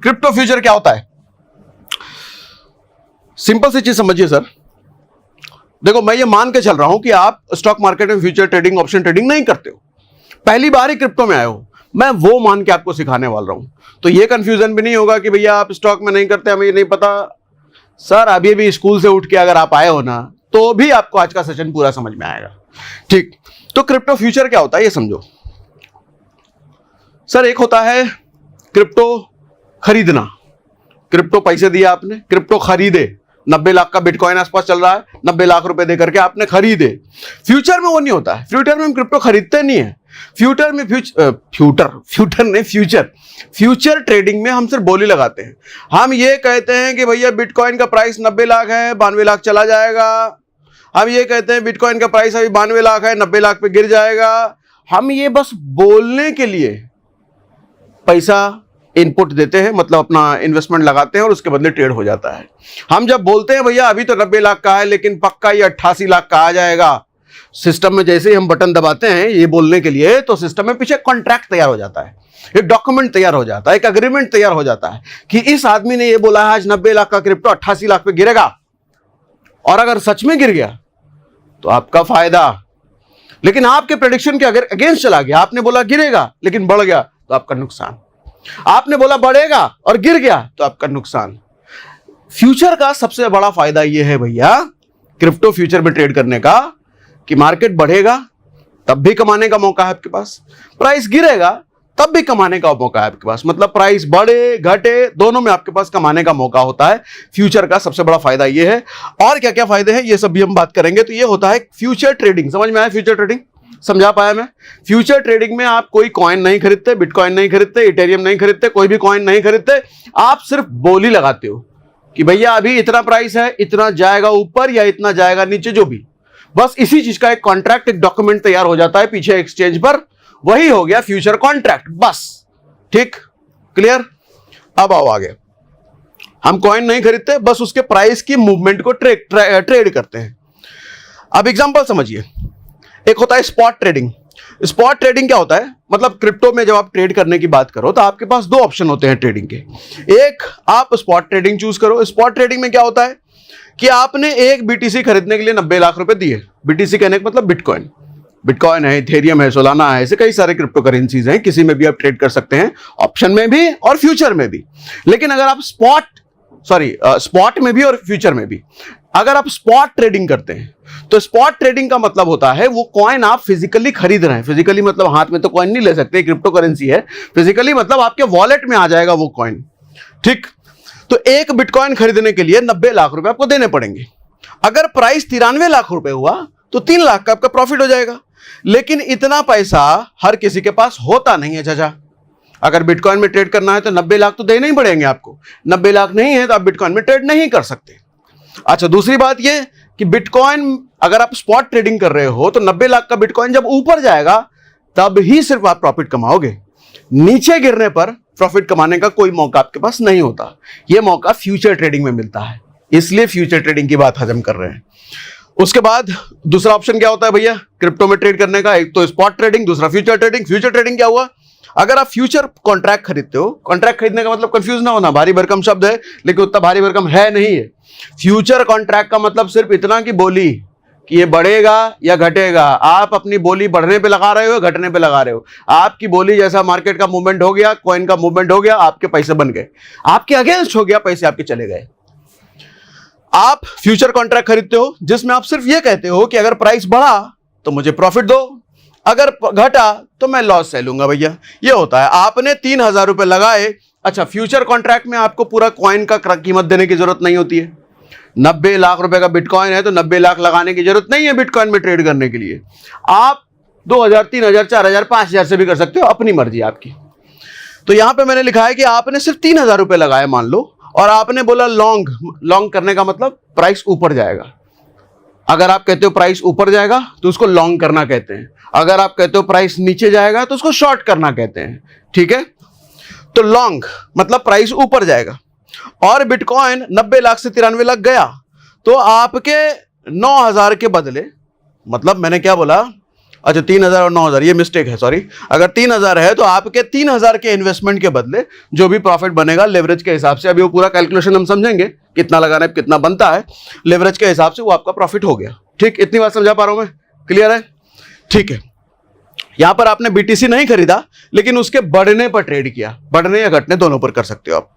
Crypto future क्या होता है? सिंपल सी चीज समझिए सर। देखो, मैं ये मान के चल रहा हूं कि आप स्टॉक मार्केट में फ्यूचर ट्रेडिंग, ऑप्शन ट्रेडिंग नहीं करते हो, पहली बार ही क्रिप्टो में आए हो। मैं वो मान के आपको सिखाने वाला हूं, तो ये कंफ्यूजन भी नहीं होगा कि भैया आप स्टॉक में नहीं करते, हमें ये नहीं पता। सर अभी भी स्कूल से उठ के अगर आप आए हो ना, तो भी आपको आज का सेशन पूरा समझ में आएगा। ठीक, तो क्रिप्टो फ्यूचर क्या होता है ये समझो सर। एक होता है क्रिप्टो खरीदना, क्रिप्टो पैसे दिए आपने, क्रिप्टो खरीदे, 90 लाख का बिटकॉइन आसपास चल रहा है, 90 लाख रुपए देकर के आपने खरीदे। फ्यूचर में वो नहीं होता है, फ्यूचर में हम क्रिप्टो खरीदते नहीं है। फ्यूचर में फ्यूचर ट्रेडिंग में हम सिर्फ बोली लगाते हैं। हम ये कहते हैं कि भैया बिटकॉइन का प्राइस 90 लाख है, 92 लाख चला जाएगा। हम ये कहते हैं बिटकॉइन का प्राइस अभी 92 लाख है, 90 लाख पे गिर जाएगा। हम ये बस बोलने के लिए पैसा इनपुट देते हैं, मतलब अपना इन्वेस्टमेंट लगाते हैं और उसके बदले ट्रेड हो जाता है। हम जब बोलते हैं भैया अभी तो 90 लाख का है लेकिन पक्का ये 88 लाख का आ जाएगा, सिस्टम में जैसे ही हम बटन दबाते हैं ये बोलने के लिए, तो सिस्टम में पीछे कॉन्ट्रैक्ट तैयार हो जाता है, एक डॉक्यूमेंट तैयार हो जाता है, एक एग्रीमेंट तैयार हो जाता है कि इस आदमी ने ये बोला है आज 90 लाख का क्रिप्टो 88 लाख पे गिरेगा, और अगर सच में गिर गया तो आपका फायदा। लेकिन आपके प्रेडिक्शन के अगर अगेंस्ट चला गया, आपने बोला गिरेगा लेकिन बढ़ गया तो आपका नुकसान। आपने बोला बढ़ेगा और गिर गया तो आपका नुकसान। फ्यूचर का सबसे बड़ा फायदा यह है भैया क्रिप्टो फ्यूचर में ट्रेड करने का कि मार्केट बढ़ेगा तब भी कमाने का मौका है आपके पास, प्राइस गिरेगा तब भी कमाने का मौका है आपके पास। मतलब प्राइस बढ़े घटे दोनों में आपके पास कमाने का मौका होता है। फ्यूचर का सबसे बड़ा फायदा यह है। और क्या क्या फायदे हैं ये सब भी हम बात करेंगे। तो ये होता है फ्यूचर ट्रेडिंग। समझ में आया? फ्यूचर ट्रेडिंग समझा पाया मैं? फ्यूचर ट्रेडिंग में आप कोई कॉइन नहीं खरीदते, बिटकॉइन नहीं खरीदते, इथेरियम नहीं खरीदते, कोई भी कॉइन नहीं खरीदते। आप सिर्फ बोली लगाते हो कि भैया अभी इतना प्राइस है, इतना जाएगा ऊपर या इतना जाएगा नीचे, जो भी। बस इसी चीज का एक कॉन्ट्रैक्ट, एक डॉक्यूमेंट तैयार हो जाता है पीछे एक्सचेंज पर, वही हो गया फ्यूचर कॉन्ट्रैक्ट। बस ठीक, क्लियर? अब आओ आगे। हम कॉइन नहीं खरीदते, बस उसके प्राइस की मूवमेंट को ट्रेड करते हैं। अब एग्जांपल समझिए। एक होता है स्पॉट ट्रेडिंग। स्पॉट ट्रेडिंग क्या होता है? मतलब क्रिप्टो में जब आप ट्रेड करने की बात करो तो आपके पास दो ऑप्शन होते हैं ट्रेडिंग के। एक, आप स्पॉट ट्रेडिंग चूज करो। स्पॉट ट्रेडिंग में क्या होता है कि आपने एक बीटीसी खरीदने के लिए 90 लाख रुपए दिए। बीटीसी कहने का मतलब बिटकॉइन। बिटकॉइन है, इथेरियम है, सोलाना है, ऐसे कई सारे क्रिप्टो करेंसीज हैं, किसी में भी आप ट्रेड कर सकते हैं, ऑप्शन में भी और फ्यूचर में भी। लेकिन अगर आप स्पॉट में भी और फ्यूचर में भी अगर आप स्पॉट ट्रेडिंग करते हैं तो स्पॉट ट्रेडिंग का मतलब होता है वो कॉइन आप फिजिकली खरीद रहे हैं। फिजिकली मतलब हाथ में तो कॉइन नहीं ले सकते, क्रिप्टो करेंसी है। फिजिकली मतलब आपके वॉलेट में आ जाएगा वो कॉइन। ठीक, तो एक बिटकॉइन खरीदने के लिए 90 लाख रुपए आपको देने पड़ेंगे। अगर प्राइस 93 लाख रुपए हुआ तो 3 लाख का आपका प्रॉफिट हो जाएगा। लेकिन इतना पैसा हर किसी के पास होता नहीं है चाचा। अगर बिटकॉइन में ट्रेड करना है तो 90 लाख तो देने ही पड़ेंगे आपको। 90 लाख नहीं है तो आप बिटकॉइन में ट्रेड नहीं कर सकते। अच्छा, दूसरी बात यह कि बिटकॉइन अगर आप स्पॉट ट्रेडिंग कर रहे हो तो 90 लाख का बिटकॉइन जब ऊपर जाएगा तब ही सिर्फ आप प्रॉफिट कमाओगे। नीचे गिरने पर प्रॉफिट कमाने का कोई मौका आपके पास नहीं होता। यह मौका फ्यूचर ट्रेडिंग में मिलता है, इसलिए फ्यूचर ट्रेडिंग की बात आज हम कर रहे हैं। उसके बाद दूसरा ऑप्शन क्या होता है भैया क्रिप्टो में ट्रेड करने का? एक तो स्पॉट ट्रेडिंग, दूसरा फ्यूचर ट्रेडिंग। फ्यूचर ट्रेडिंग क्या हुआ? अगर आप फ्यूचर कॉन्ट्रैक्ट खरीदते हो, कॉन्ट्रैक्ट खरीदने का मतलब कंफ्यूज ना होना, भारी भरकम शब्द है लेकिन उतना भारी भरकम है नहीं है। फ्यूचर कॉन्ट्रैक्ट का मतलब सिर्फ इतना कि बोली कि ये बढ़ेगा या घटेगा। आप अपनी बोली बढ़ने पे लगा रहे हो, घटने पे लगा रहे हो। आपकी बोली जैसा मार्केट का मूवमेंट हो गया, कॉइन का मूवमेंट हो गया, आपके पैसे बन गए। आपके अगेंस्ट हो गया, पैसे आपके चले गए। आप फ्यूचर कॉन्ट्रैक्ट खरीदते हो जिसमें आप सिर्फ ये कहते हो कि अगर प्राइस बढ़ा तो मुझे प्रॉफिट दो, अगर घटा तो मैं लॉस सह लूंगा भैया। ये होता है। आपने 3,000 रुपए लगाए। अच्छा, फ्यूचर कॉन्ट्रैक्ट में आपको पूरा कॉइन का कीमत देने की जरूरत नहीं होती है। 90 लाख रुपए का बिटकॉइन है तो 90 लाख लगाने की जरूरत नहीं है बिटकॉइन में ट्रेड करने के लिए। आप 2,000, 3,000, 4,000, 5,000 से भी कर सकते हो, अपनी मर्जी आपकी। तो यहां पे मैंने लिखा है कि आपने सिर्फ 3,000 रुपए लगाए मान लो, और आपने बोला लॉन्ग करने का मतलब प्राइस ऊपर जाएगा। अगर आप कहते हो प्राइस ऊपर जाएगा तो उसको लॉन्ग करना कहते हैं। अगर आप कहते हो प्राइस नीचे जाएगा तो उसको शॉर्ट करना कहते हैं। ठीक है, तो लॉन्ग मतलब प्राइस ऊपर जाएगा। और बिटकॉइन 90 लाख से 93 लाख गया तो आपके 9,000 के बदले, मतलब मैंने क्या बोला, अच्छा 3,000 और 9,000 ये मिस्टेक है, सॉरी। अगर 3,000 है तो आपके 3,000 के इन्वेस्टमेंट के बदले जो भी प्रॉफिट बनेगा लेवरेज के हिसाब से, अभी वो पूरा कैलकुलेशन हम समझेंगे कितना लगाना है कितना बनता है, लेवरेज के हिसाब से वो आपका प्रॉफिट हो गया। ठीक, इतनी बात समझा पा रहा हूं मैं? क्लियर है? ठीक है। यहां पर आपने बीटीसी नहीं खरीदा लेकिन उसके बढ़ने पर ट्रेड किया, बढ़ने या घटने दोनों पर कर सकते हो आप।